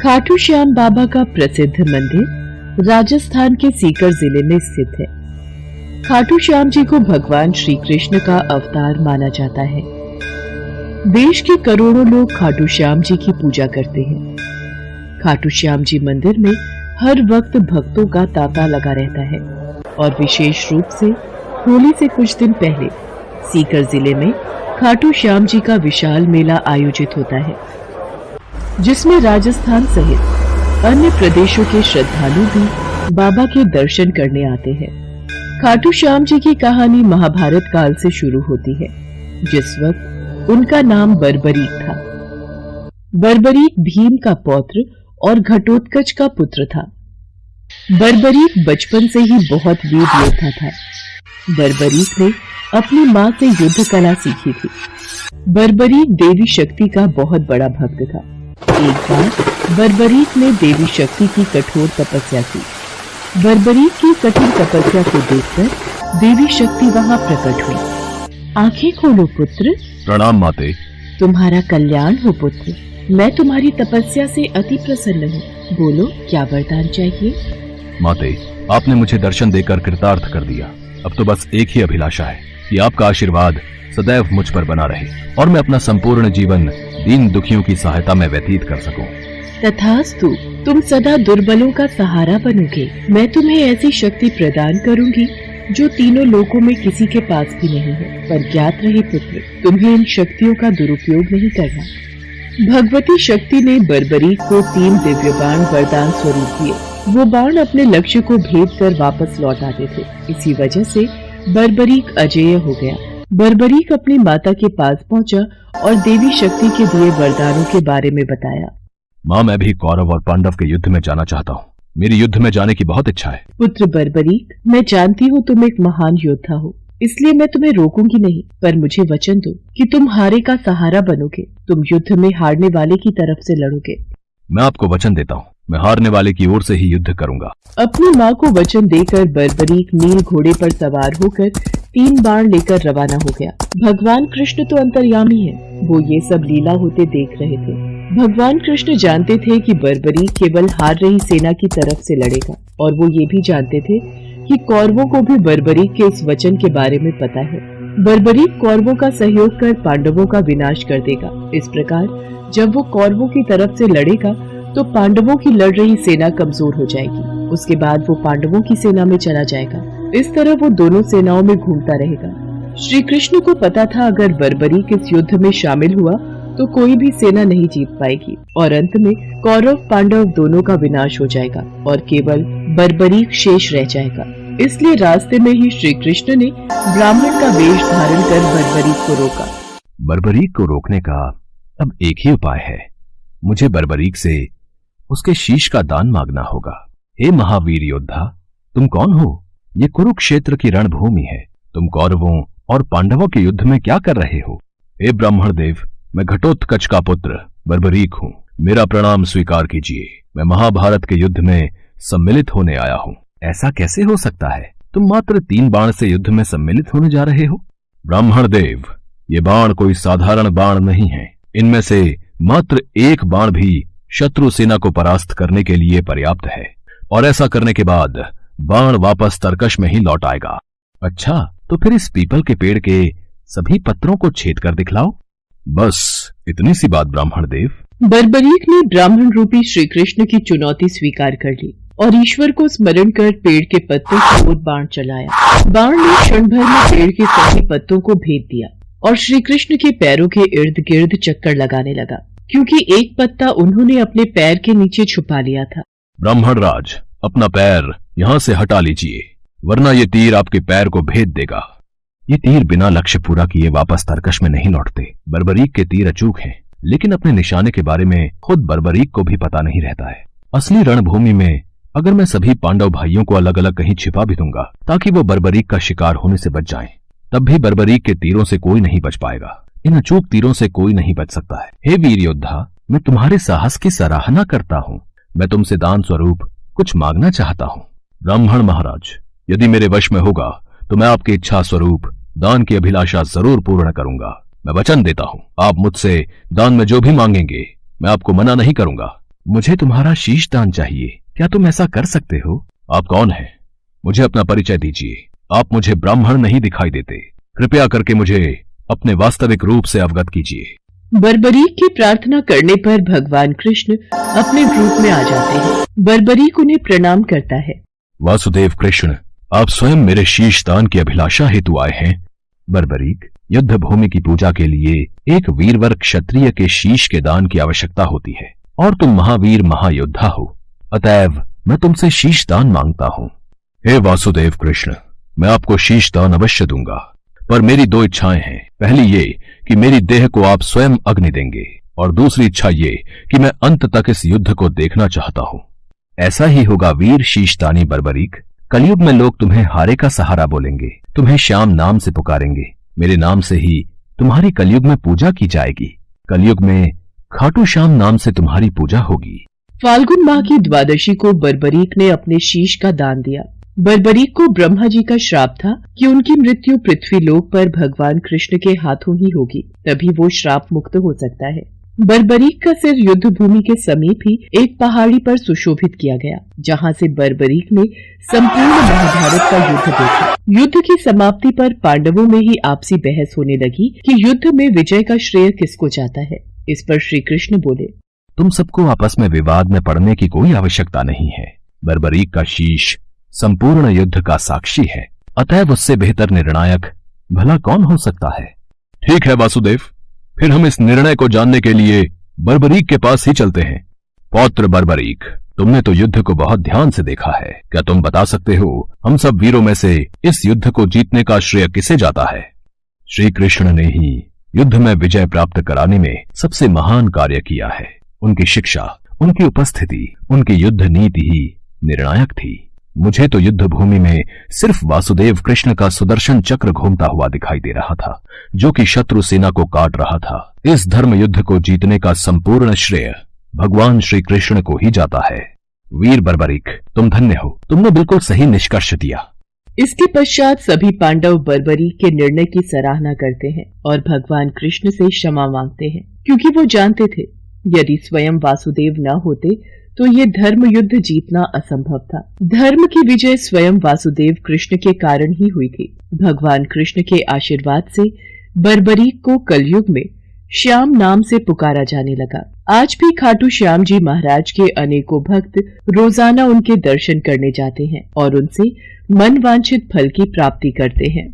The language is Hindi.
खाटू श्याम बाबा का प्रसिद्ध मंदिर राजस्थान के सीकर जिले में स्थित है। खाटू श्याम जी को भगवान श्री कृष्ण का अवतार माना जाता है। देश के करोड़ों लोग खाटू श्याम जी की पूजा करते हैं। खाटू श्याम जी मंदिर में हर वक्त भक्तों का तांता लगा रहता है और विशेष रूप से होली से कुछ दिन पहले सीकर जिले में खाटू श्याम जी का विशाल मेला आयोजित होता है, जिसमें राजस्थान सहित अन्य प्रदेशों के श्रद्धालु भी बाबा के दर्शन करने आते हैं। खाटू श्याम जी की कहानी महाभारत काल से शुरू होती है, जिस वक्त उनका नाम बर्बरीक था। बर्बरीक भीम का पौत्र और घटोत्कच का पुत्र था। बर्बरीक बचपन से ही बहुत वीर योद्धा था। बर्बरीक ने अपनी माँ से युद्ध कला सीखी थी। बर्बरीक देवी शक्ति का बहुत बड़ा भक्त था। एक बार बर्बरीक ने देवी शक्ति की कठोर तपस्या की। बर्बरीक की कठिन तपस्या को देखकर देवी शक्ति वहां प्रकट हुई। आंखें खोलो पुत्र। प्रणाम माते। तुम्हारा कल्याण हो पुत्र। मैं तुम्हारी तपस्या से अति प्रसन्न हूँ। बोलो, क्या वरदान चाहिए? माते, आपने मुझे दर्शन देकर कृतार्थ कर दिया। अब तो बस एक ही अभिलाषा है कि आपका आशीर्वाद सदैव मुझ पर बना रहे और मैं अपना संपूर्ण जीवन दीन दुखियों की सहायता में व्यतीत कर सकूं। तथास्तु, तुम सदा दुर्बलों का सहारा बनोगे। मैं तुम्हें ऐसी शक्ति प्रदान करूंगी जो तीनों लोकों में किसी के पास भी नहीं है। पर ज्ञात रहे पुत्र, तुम्हें इन शक्तियों का दुरुपयोग नहीं करना। भगवती शक्ति ने बर्बरीक को 3 दिव्य बाण वरदान स्वरूप दिए। वो बाण अपने लक्ष्य को भेद कर वापस लौट आते थे। इसी वजह से बर्बरीक अजेय हो गया। बर्बरीक अपनी माता के पास पहुंचा और देवी शक्ति के दिए वरदानों के बारे में बताया। माँ, मैं भी कौरव और पांडव के युद्ध में जाना चाहता हूँ। मेरी युद्ध में जाने की बहुत इच्छा है। पुत्र बर्बरीक, मैं जानती हूँ तुम एक महान योद्धा हो, इसलिए मैं तुम्हें रोकूंगी नहीं, पर मुझे वचन दो कि तुम हारे का सहारा बनोगे। तुम युद्ध में हारने वाले की तरफ से लड़ोगे। मैं आपको वचन देता हूँ, मैं हारने वाले की ओर से ही युद्ध करूंगा। अपनी माँ को वचन देकर बर्बरीक नील घोड़े पर सवार होकर 3 बाण लेकर रवाना हो गया। भगवान कृष्ण तो अंतर्यामी है, वो ये सब लीला होते देख रहे थे। भगवान कृष्ण जानते थे कि बर्बरीक केवल हार रही सेना की तरफ से लड़ेगा, और वो ये भी जानते थे कि कौरवों को भी बर्बरीक के इस वचन के बारे में पता है। बर्बरीक कौरवों का सहयोग कर पांडवों का विनाश कर देगा। इस प्रकार जब वो कौरवों की तरफ से लड़ेगा तो पांडवों की लड़ रही सेना कमजोर हो जाएगी। उसके बाद वो पांडवों की सेना में चला जाएगा। इस तरह वो दोनों सेनाओं में घूमता रहेगा। श्री कृष्ण को पता था अगर बर्बरीक इस युद्ध में शामिल हुआ तो कोई भी सेना नहीं जीत पाएगी और अंत में कौरव पांडव दोनों का विनाश हो जाएगा और केवल बर्बरीक शेष रह जाएगा। इसलिए रास्ते में ही श्री कृष्ण ने ब्राह्मण का वेश धारण कर बर्बरीक को रोका। बर्बरीक को रोकने का अब एक ही उपाय है। मुझे बर्बरीक से उसके शीश का दान मांगना होगा। हे महावीर योद्धा, तुम कौन हो? ये कुरुक्षेत्र की रणभूमि है। तुम कौरवों और पांडवों के युद्ध में क्या कर रहे हो? हे ब्राह्मण देव, मैं घटोत्कच का पुत्र बर्बरीक हूँ। मेरा प्रणाम स्वीकार कीजिए। मैं महाभारत के युद्ध में सम्मिलित होने आया हूँ। ऐसा कैसे हो सकता है? तुम मात्र 3 बाण से युद्ध में सम्मिलित होने जा रहे हो? ब्राह्मण देव, ये बाण कोई साधारण बाण नहीं है। इनमें से मात्र एक बाण भी शत्रु सेना को परास्त करने के लिए पर्याप्त है, और ऐसा करने के बाद बाण वापस तरकश में ही लौट आएगा। अच्छा, तो फिर इस पीपल के पेड़ के सभी पत्रों को छेद कर दिखलाओ। बस इतनी सी बात ब्राह्मण देव। बर्बरीक ने ब्राह्मण रूपी श्री कृष्ण की चुनौती स्वीकार कर ली और ईश्वर को स्मरण कर पेड़ के पत्तों की ओर बाण चलाया। बाण ने क्षण भर में पेड़ के सभी पत्तों को भेद दिया और श्री कृष्ण के पैरों के इर्द गिर्द चक्कर लगाने लगा, क्योंकि एक पत्ता उन्होंने अपने पैर के नीचे छुपा लिया था। ब्राह्मण राज, अपना पैर यहाँ से हटा लीजिए, वरना ये तीर आपके पैर को भेद देगा। ये तीर बिना लक्ष्य पूरा किए वापस तरकश में नहीं लौटते। बर्बरीक के तीर अचूक हैं, लेकिन अपने निशाने के बारे में खुद बर्बरीक को भी पता नहीं रहता है। असली रणभूमि में अगर मैं सभी पांडव भाइयों को अलग अलग कहीं छिपा भी दूंगा ताकि वो बर्बरीक का शिकार होने से बच जाएं, तब भी बर्बरीक के तीरों से कोई नहीं बच पाएगा। इन अचूक तीरों से कोई नहीं बच सकता है। हे वीर योद्धा, मैं तुम्हारे साहस की सराहना करता हूँ। मैं तुमसे दान स्वरूप कुछ मांगना चाहता हूँ। ब्राह्मण महाराज, यदि मेरे वश में होगा तो मैं आपकी इच्छा स्वरूप दान की अभिलाषा जरूर पूर्ण करूंगा। मैं वचन देता हूँ, आप मुझसे दान में जो भी मांगेंगे मैं आपको मना नहीं करूंगा। मुझे तुम्हारा शीश दान चाहिए, क्या तुम ऐसा कर सकते हो? आप कौन हैं? मुझे अपना परिचय दीजिए। आप मुझे ब्राह्मण नहीं दिखाई देते, कृपया करके मुझे अपने वास्तविक रूप से अवगत कीजिए। बर्बरीक की प्रार्थना करने पर भगवान कृष्ण अपने रूप में आ जाते हैं। बर्बरीक उन्हें प्रणाम करता है। वासुदेव कृष्ण, आप स्वयं मेरे शीश दान की अभिलाषा हेतु आए हैं। बर्बरीक, युद्ध भूमि की पूजा के लिए एक वीरवर क्षत्रिय के शीश के दान की आवश्यकता होती है और तुम महावीर महायोद्धा हो, अतएव मैं तुमसे शीश दान मांगता हूँ। हे वासुदेव कृष्ण, मैं आपको शीश दान अवश्य दूंगा, पर मेरी दो इच्छाएं हैं। पहली ये कि मेरी देह को आप स्वयं अग्नि देंगे, और दूसरी इच्छा ये कि मैं अंत तक इस युद्ध को देखना चाहता हूँ। ऐसा ही होगा वीर शीशदानी बर्बरीक। कलयुग में लोग तुम्हें हारे का सहारा बोलेंगे, तुम्हें श्याम नाम से पुकारेंगे। मेरे नाम से ही तुम्हारी कलयुग में पूजा की जाएगी। कलयुग में खाटू श्याम नाम से तुम्हारी पूजा होगी। फाल्गुन माह की द्वादशी को बर्बरीक ने अपने शीश का दान दिया। बर्बरीक को ब्रह्मा जी का श्राप था कि उनकी मृत्यु पृथ्वी लोक पर भगवान कृष्ण के हाथों ही होगी, तभी वो श्राप मुक्त हो सकता है। बर्बरीक का सिर युद्ध भूमि के समीप ही एक पहाड़ी पर सुशोभित किया गया, जहां से बर्बरीक ने संपूर्ण महाभारत का युद्ध देखा। युद्ध की समाप्ति पर पांडवों में ही आपसी बहस होने लगी कि युद्ध में विजय का श्रेय किसको जाता है। इस पर श्री कृष्ण बोले, तुम सबको आपस में विवाद में पड़ने की कोई आवश्यकता नहीं है। बर्बरीक का शीश संपूर्ण युद्ध का साक्षी है, अतएव उससे बेहतर निर्णायक भला कौन हो सकता है। ठीक है वासुदेव, फिर हम इस निर्णय को जानने के लिए बर्बरीक के पास ही चलते हैं। पौत्र बर्बरीक, तुमने तो युद्ध को बहुत ध्यान से देखा है, क्या तुम बता सकते हो हम सब वीरों में से इस युद्ध को जीतने का श्रेय किसे जाता है? श्री कृष्ण ने ही युद्ध में विजय प्राप्त कराने में सबसे महान कार्य किया है। उनकी शिक्षा, उनकी उपस्थिति, उनकी युद्ध नीति ही निर्णायक थी। मुझे तो युद्ध भूमि में सिर्फ वासुदेव कृष्ण का सुदर्शन चक्र घूमता हुआ दिखाई दे रहा था, जो कि शत्रु सेना को काट रहा था। इस धर्म युद्ध को जीतने का संपूर्ण श्रेय भगवान श्री कृष्ण को ही जाता है। वीर बर्बरीक, तुम धन्य हो, तुमने बिल्कुल सही निष्कर्ष दिया। इसके पश्चात सभी पांडव बर्बरीक के निर्णय की सराहना करते हैं और भगवान कृष्ण से क्षमा मांगते हैं, क्योंकि वो जानते थे यदि स्वयं वासुदेव न होते तो ये धर्म युद्ध जीतना असंभव था। धर्म की विजय स्वयं वासुदेव कृष्ण के कारण ही हुई थी। भगवान कृष्ण के आशीर्वाद से बर्बरीक को कलयुग में श्याम नाम से पुकारा जाने लगा। आज भी खाटू श्याम जी महाराज के अनेकों भक्त रोजाना उनके दर्शन करने जाते हैं और उनसे मन वांछित फल की प्राप्ति करते हैं।